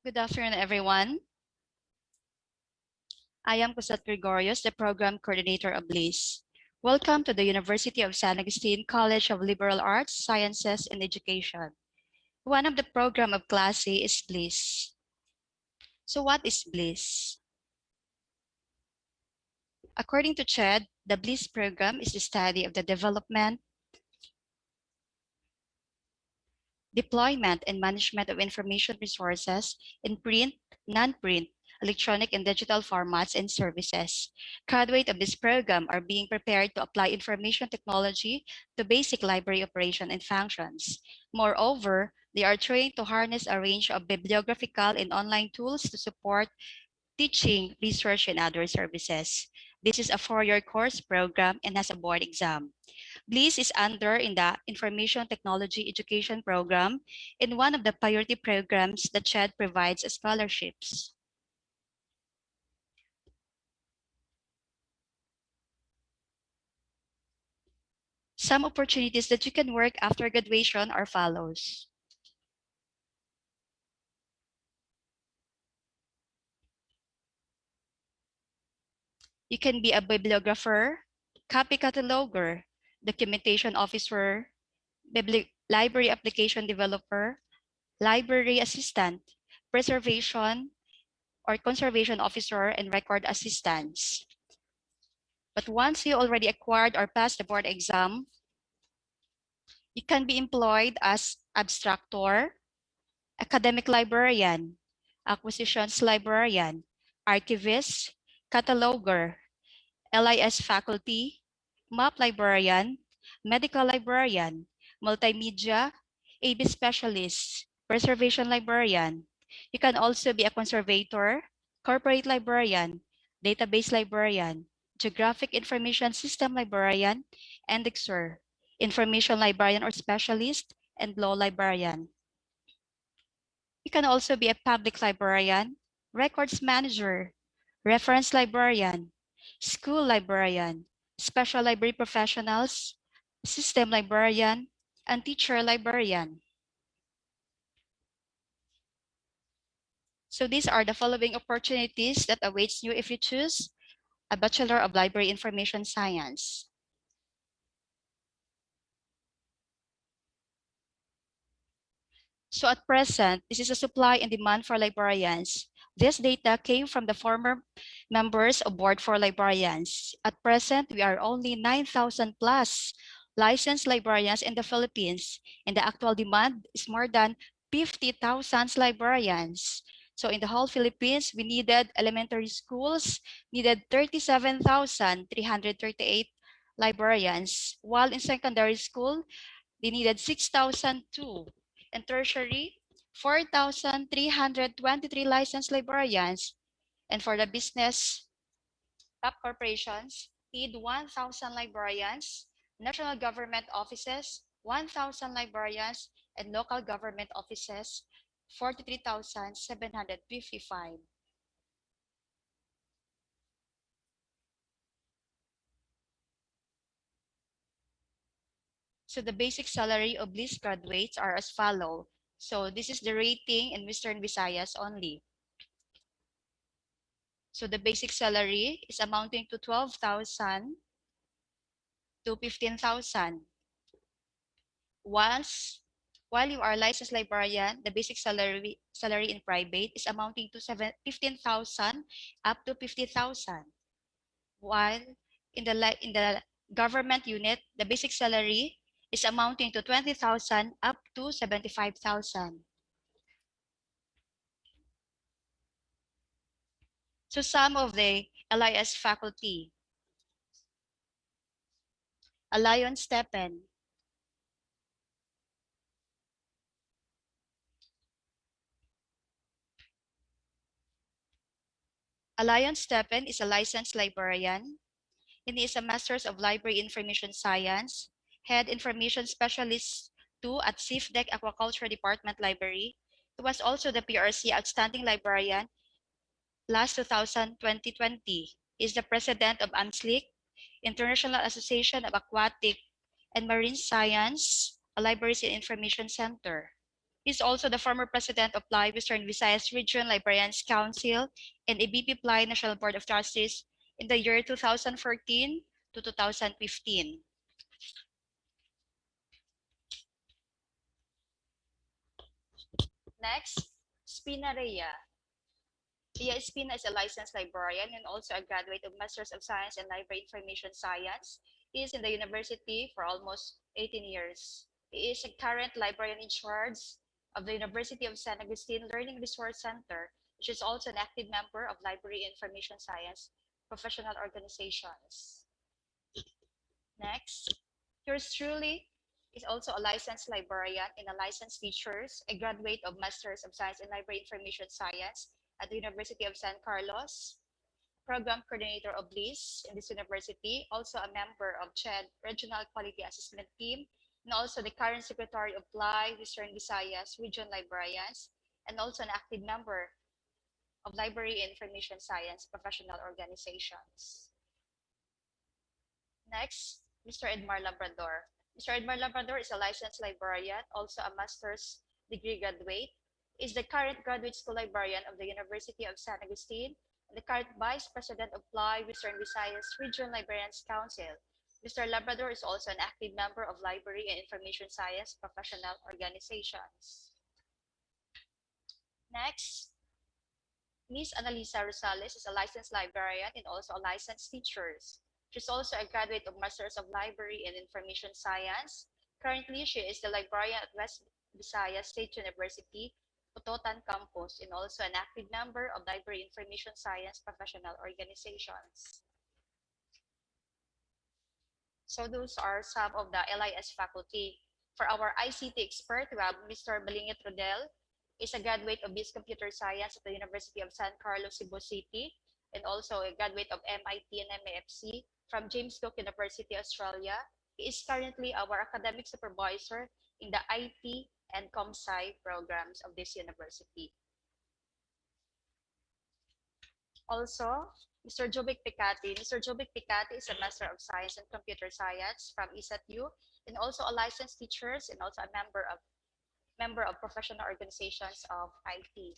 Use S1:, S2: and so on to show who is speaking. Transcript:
S1: Good afternoon, everyone. I am Cosette Gregorius, the Program Coordinator of Bliss. Welcome to the University of San Agustin College of Liberal Arts, Sciences, and Education. One of the program of Class A is Bliss. So what is Bliss? According to CHED, the Bliss program is the study of the development, deployment, and management of information resources in print, non-print, electronic and digital formats and services. Graduates of this program are being prepared to apply information technology to basic library operation and functions. Moreover, they are trained to harness a range of bibliographical and online tools to support teaching, research, and other services. This is a four-year course program and has a board exam. Bliss is under in the Information Technology Education Program in one of the priority programs that CHED provides scholarships. Some opportunities that you can work after graduation are follows. You can be a bibliographer, copy cataloger, documentation officer, library application developer, library assistant, preservation or conservation officer, and record assistants. But once you already acquired or passed the board exam, you can be employed as abstractor, academic librarian, acquisitions librarian, archivist, cataloger, LIS faculty, map librarian, medical librarian, multimedia, AB specialist, preservation librarian. You can also be a conservator, corporate librarian, database librarian, geographic information system librarian, indexer, information librarian or specialist, and law librarian. You can also be a public librarian, records manager, reference librarian, school librarian, special library professionals, system librarian, and teacher librarian. So these are the following opportunities that awaits you if you choose a Bachelor of Library Information Science. So at present, this is a supply and demand for librarians. This data came from the former members of Board for Librarians. At present, we are only 9,000 plus licensed librarians in the Philippines, and the actual demand is more than 50,000 librarians. So in the whole Philippines, we needed elementary schools, needed 37,338 librarians, while in secondary school, they needed 6,002. And tertiary, 4,323 licensed librarians. And for the business, top corporations need 1,000 librarians, national government offices, 1,000 librarians, and local government offices, 43,755. So the basic salary of Bliss graduates are as follow. So this is the rating in Western Visayas only. So the basic salary is amounting to 12,000 to 15,000. While you are licensed librarian, the basic salary in private is amounting to 15,000 up to 50,000. While in the government unit, the basic salary is amounting to 20,000 up to 75,000. So some of the LIS faculty: Alayon Stepen, Alayon Stepen is a licensed librarian, and he is a Master's of Library Information Science, Head Information Specialist 2 at CIFDEC Aquaculture Department Library. He was also the PRC Outstanding Librarian last 2020. He is the President of ANSLIC, International Association of Aquatic and Marine Science, a Libraries and Information Center. He's also the former president of Ply Western Visayas Region Librarians Council and a BP Ply National Board of Trustees in the year 2014 to 2015. Next, Spina Rhea. Rhea Espina is a licensed librarian and also a graduate of Masters of Science in Library Information Science. He is in the university for almost 18 years. He is a current librarian in charge of the University of San Agustin Learning Resource Center, which is also an active member of Library Information Science professional organizations. Next, yours truly is also a licensed librarian and a licensed teachers, a graduate of Masters of Science in Library Information Science at the University of San Carlos, program coordinator of Bliss in this university, also a member of CHED Regional Quality Assessment Team, and also the current secretary of Ply Western Visayas Region Librarians, and also an active member of Library Information Science professional organizations. Next, Mr. Edmar Labrador. Mr. Edmar Labrador is a licensed librarian, also a master's degree graduate, is the current graduate school librarian of the University of San Agustin, and the current vice president of Ply Western Visayas Region Librarians Council. Mr. Labrador is also an active member of Library and Information Science professional organizations. Next, Ms. Annalisa Rosales is a licensed librarian and also a licensed teacher. She's also a graduate of Masters of Library and Information Science. Currently, she is the librarian at West Visayas State University, Putotan Campus, and also an active member of Library Information Science professional organizations. So those are some of the LIS faculty. For our ICT expert, we have Mr. Balingit Rodel, is a graduate of BS Computer Science at the University of San Carlos, Cebu City, and also a graduate of MIT and MAFC from James Cook University, Australia. He is currently our academic supervisor in the IT and ComSci programs of this university. Also, Mr. Jovic Picati. Mr. Jovic Picati is a Master of Science in Computer Science from ESATU and also a licensed teacher and also a member of professional organizations of IT.